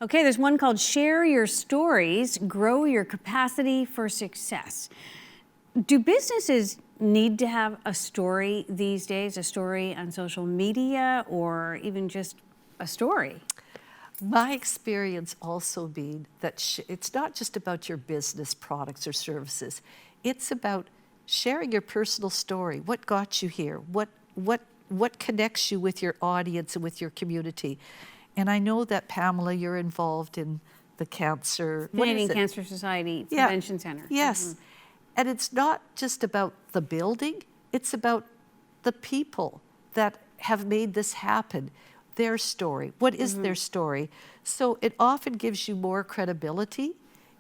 Okay, there's one called Share Your Stories, Grow Your Capacity for Success. Do businesses need to have a story these days, a story on social media, or even just a story? My experience also being that it's not just about your business products or services. It's about sharing your personal story. What got you here? What connects you with your audience and with your community? And I know that, Pamela, you're involved in the cancer... Canadian Cancer Society Prevention Center. Yes. Mm-hmm. And it's not just about the building. It's about the people that have made this happen. Their story. What is their story? So it often gives you more credibility.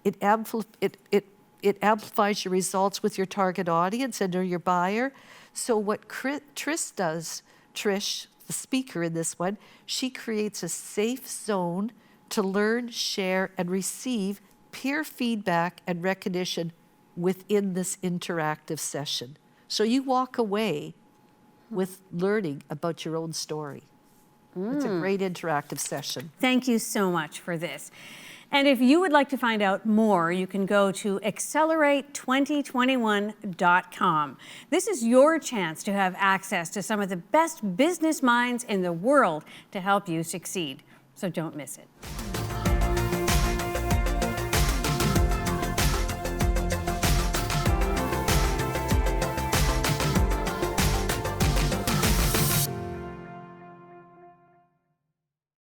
It amplifies your results with your target audience and or your buyer. So what Trish does, Trish, the speaker in this one, she creates a safe zone to learn, share, and receive peer feedback and recognition within this interactive session. So you walk away with learning about your own story. It's a great interactive session. Thank you so much for this. And if you would like to find out more, you can go to accelerate2021.com. This is your chance to have access to some of the best business minds in the world to help you succeed. So don't miss it.